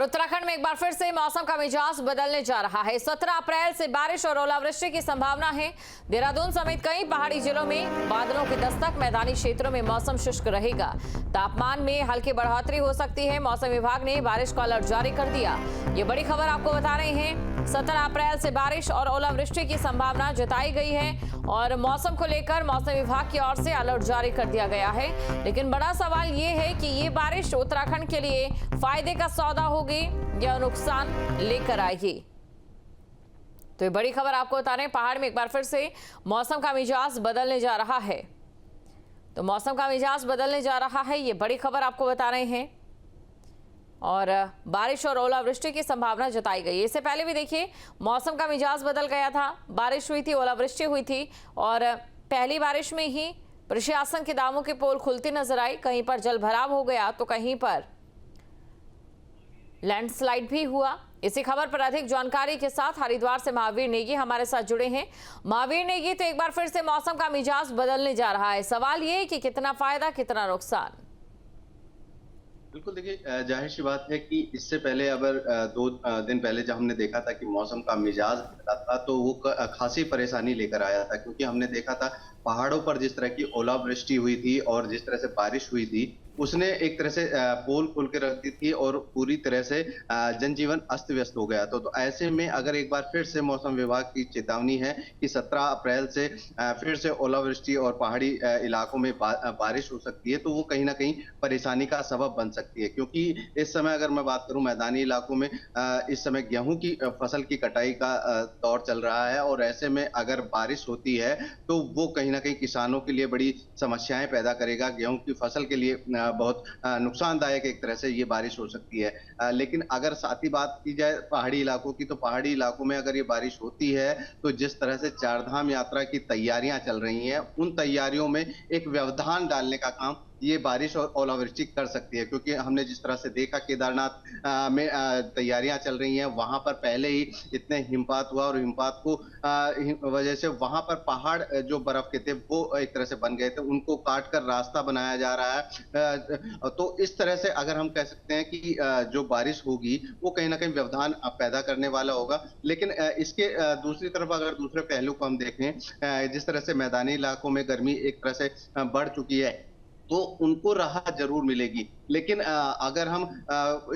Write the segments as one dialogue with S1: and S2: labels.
S1: और उत्तराखंड में एक बार फिर से मौसम का मिजाज बदलने जा रहा है। 17 अप्रैल से बारिश और ओलावृष्टि की संभावना है। देहरादून समेत कई पहाड़ी जिलों में बादलों की दस्तक, मैदानी क्षेत्रों में मौसम शुष्क रहेगा। तापमान में हल्की बढ़ोतरी हो सकती है। मौसम विभाग ने बारिश का अलर्ट जारी कर दिया। ये बड़ी खबर आपको बता रहे हैं। 17 अप्रैल से बारिश और ओलावृष्टि की संभावना जताई गई है और मौसम को लेकर मौसम विभाग की ओर से अलर्ट जारी कर दिया गया है। लेकिन बड़ा सवाल ये है कि ये बारिश उत्तराखंड के लिए फायदे का सौदा होगी या नुकसान लेकर आएगी। तो ये बड़ी खबर आपको बता रहे हैं। पहाड़ में एक बार फिर से मौसम का मिजाज बदलने जा रहा है। तो मौसम का मिजाज बदलने जा रहा है, ये बड़ी खबर आपको बता रहे हैं। और बारिश और ओलावृष्टि की संभावना जताई गई। इससे पहले भी देखिए मौसम का मिजाज बदल गया था, बारिश हुई थी, ओलावृष्टि हुई थी और पहली बारिश में ही प्रशासन के दामों की पोल खुलती नजर आई। कहीं पर जल भराव हो गया तो कहीं पर लैंडस्लाइड भी हुआ। इसी खबर पर अधिक जानकारी के साथ हरिद्वार से महावीर नेगी हमारे साथ जुड़े हैं। महावीर नेगी, तो एक बार फिर से मौसम का मिजाज बदलने जा रहा है। सवाल ये है कि कितना फायदा कितना नुकसान।
S2: बिल्कुल, देखिए जाहिर सी बात है कि इससे पहले अगर 2 दिन पहले जब हमने देखा था कि मौसम का मिजाज बदला था तो वो खासी परेशानी लेकर आया था, क्योंकि हमने देखा था पहाड़ों पर जिस तरह की ओलावृष्टि हुई थी और जिस तरह से बारिश हुई थी उसने एक तरह से पोल खोल के रख दी थी और पूरी तरह से जनजीवन अस्त व्यस्त हो गया। तो ऐसे में अगर एक बार फिर से मौसम विभाग की चेतावनी है कि 17 अप्रैल से फिर से ओलावृष्टि और पहाड़ी इलाकों में बारिश हो सकती है, तो वो कहीं ना कहीं परेशानी का सबब बन सकती है। क्योंकि इस समय अगर मैं बात करूं मैदानी इलाकों में, इस समय गेहूं की फसल की कटाई का दौर चल रहा है और ऐसे में अगर बारिश होती है तो वो कहीं ना कहीं किसानों के लिए बड़ी समस्याएं पैदा करेगा। गेहूं की फसल के लिए बहुत नुकसानदायक एक तरह से ये बारिश हो सकती है। लेकिन अगर साथ ही बात की जाए पहाड़ी इलाकों की, तो पहाड़ी इलाकों में अगर ये बारिश होती है तो जिस तरह से चारधाम यात्रा की तैयारियां चल रही हैं, उन तैयारियों में एक व्यवधान डालने का काम ये बारिश और ओलावृष्टि कर सकती है। क्योंकि हमने जिस तरह से देखा केदारनाथ में तैयारियां चल रही हैं, वहां पर पहले ही इतने हिमपात हुआ और हिमपात को वजह से वहां पर पहाड़ जो बर्फ के थे वो एक तरह से बन गए थे, उनको काट कर रास्ता बनाया जा रहा है। तो इस तरह से अगर हम कह सकते हैं कि जो बारिश होगी वो कहीं ना कहीं व्यवधान पैदा करने वाला होगा। लेकिन इसके दूसरी तरफ अगर दूसरे पहलू को हम देखें, जिस तरह से मैदानी इलाकों में गर्मी एक तरह से बढ़ चुकी है तो उनको राहत जरूर मिलेगी। लेकिन अगर हम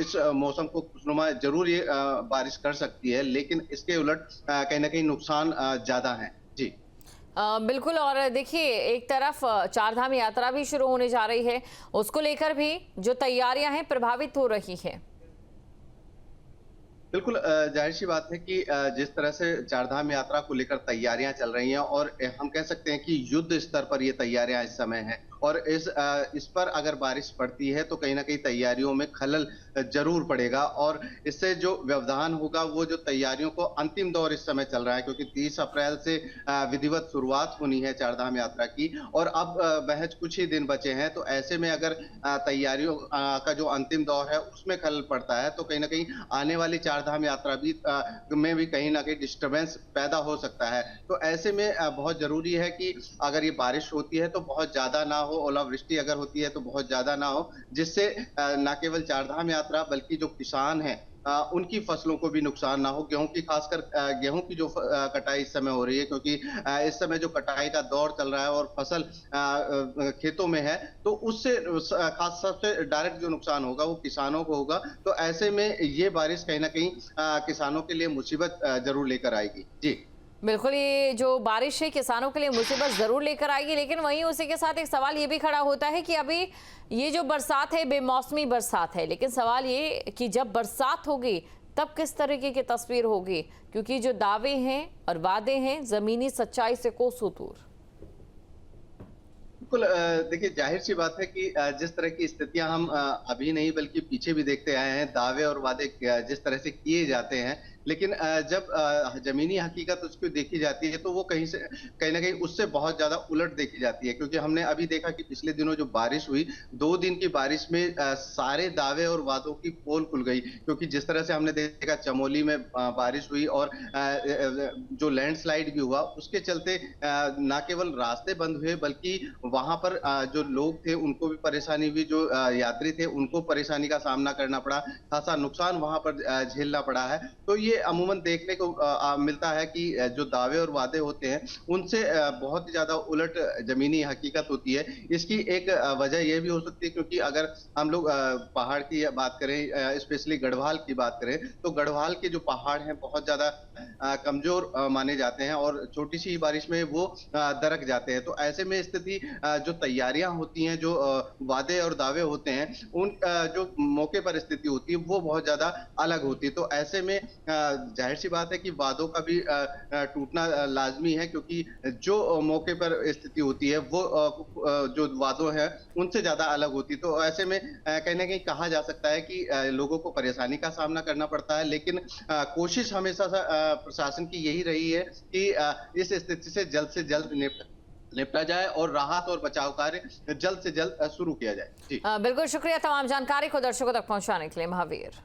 S2: इस मौसम को खुशनुमा जरूर ये बारिश कर सकती है, लेकिन इसके उलट कहीं ना कहीं नुकसान ज्यादा है। जी
S1: बिल्कुल। और देखिए एक तरफ चारधाम यात्रा भी शुरू होने जा रही है, उसको लेकर भी जो तैयारियां हैं प्रभावित हो रही है।
S2: बिल्कुल, जाहिर सी बात है कि जिस तरह से चारधाम यात्रा को लेकर तैयारियां चल रही हैं और हम कह सकते हैं कि युद्ध स्तर पर ये तैयारियां इस समय हैं और इस पर अगर बारिश पड़ती है तो कहीं ना कहीं तैयारियों में खलल जरूर पड़ेगा और इससे जो व्यवधान होगा वो जो तैयारियों को अंतिम दौर इस समय चल रहा है, क्योंकि 30 अप्रैल से विधिवत शुरुआत होनी है चारधाम यात्रा की और अब महज कुछ ही दिन बचे हैं। तो ऐसे में अगर तैयारियों का जो अंतिम दौर है उसमें खलल पड़ता है तो कहीं ना कहीं आने वाली चारधाम यात्रा भी में भी कहीं ना कहीं डिस्टरबेंस पैदा हो सकता है। तो ऐसे में बहुत जरूरी है कि अगर ये बारिश होती है तो बहुत ज्यादा ना हो, ओलावृष्टि अगर होती है तो बहुत ज्यादा ना हो, जिससे न केवल चारधाम यात्रा बल्कि जो किसान हैं उनकी फसलों को भी नुकसान ना हो। गेहूं की खासकर गेहूं की जो कटाई इस समय हो रही है, क्योंकि इस समय जो कटाई का दौर चल रहा है और फसल खेतों में है, तो उससे खास सबसे डायरेक्ट जो नुकसान होगा वो किसानों को होगा। तो ऐसे में ये बारिश कहीं ना कहीं किसानों के लिए मुसीबत जरूर लेकर आएगी। जी
S1: बिल्कुल, ये जो बारिश है किसानों के लिए मुसीबत जरूर लेकर आएगी। लेकिन वहीं उसी के साथ एक सवाल ये भी खड़ा होता है कि अभी ये जो बरसात है बेमौसमी बरसात है, लेकिन सवाल ये कि जब बरसात होगी तब किस तरीके की तस्वीर होगी, क्योंकि जो दावे हैं और वादे हैं जमीनी सच्चाई से कोसों दूर।
S2: बिल्कुल, देखिए जाहिर सी बात है कि जिस तरह की स्थितियां हम अभी नहीं बल्कि पीछे भी देखते आए हैं, दावे और वादे जिस तरह से किए जाते हैं, लेकिन जब जमीनी हकीकत उसको देखी जाती है तो वो कहीं ना कहीं उससे बहुत ज्यादा उलट देखी जाती है, क्योंकि हमने अभी देखा कि पिछले दिनों जो बारिश हुई, 2 दिन की बारिश में सारे दावे और वादों की पोल खुल गई, क्योंकि जिस तरह से हमने देखा चमोली में बारिश हुई और जो लैंडस्लाइड भी हुआ, उसके चलते ना केवल रास्ते बंद हुए बल्कि वहां पर जो लोग थे उनको भी परेशानी हुई, जो यात्री थे उनको परेशानी का सामना करना पड़ा, खासा नुकसान वहां पर झेलना पड़ा है। तो ये अमूमन देखने को मिलता है कि जो दावे और वादे होते हैं उनसे बहुत ही ज्यादा उलट जमीनी हकीकत होती है। इसकी एक वजह यह भी हो सकती है, क्योंकि अगर हम लोग पहाड़ की बात करें, स्पेशली गढ़वाल की बात करें, तो गढ़वाल के जो पहाड़ हैं बहुत ज्यादा कमजोर माने जाते हैं और छोटी सी बारिश में वो दरक जाते हैं। तो ऐसे में स्थिति, जो तैयारियां होती हैं, जो वादे और दावे होते हैं, उन जो मौके पर स्थिति होती है वो बहुत ज्यादा अलग होती है। तो ऐसे में जाहिर सी बात है कि वादों का भी टूटना लाजमी है, क्योंकि जो मौके पर स्थिति होती है वो जो वादों हैं उनसे ज्यादा अलग होती है। तो ऐसे में कहीं ना कहीं कहा जा सकता है कि लोगों को परेशानी का सामना करना पड़ता है, लेकिन कोशिश हमेशा प्रशासन की यही रही है कि इस स्थिति से जल्द निपटा जाए और राहत और बचाव कार्य जल्द से जल्द शुरू किया जाए। जी।
S1: बिल्कुल शुक्रिया तमाम जानकारी को दर्शकों तक पहुंचाने के लिए महावीर।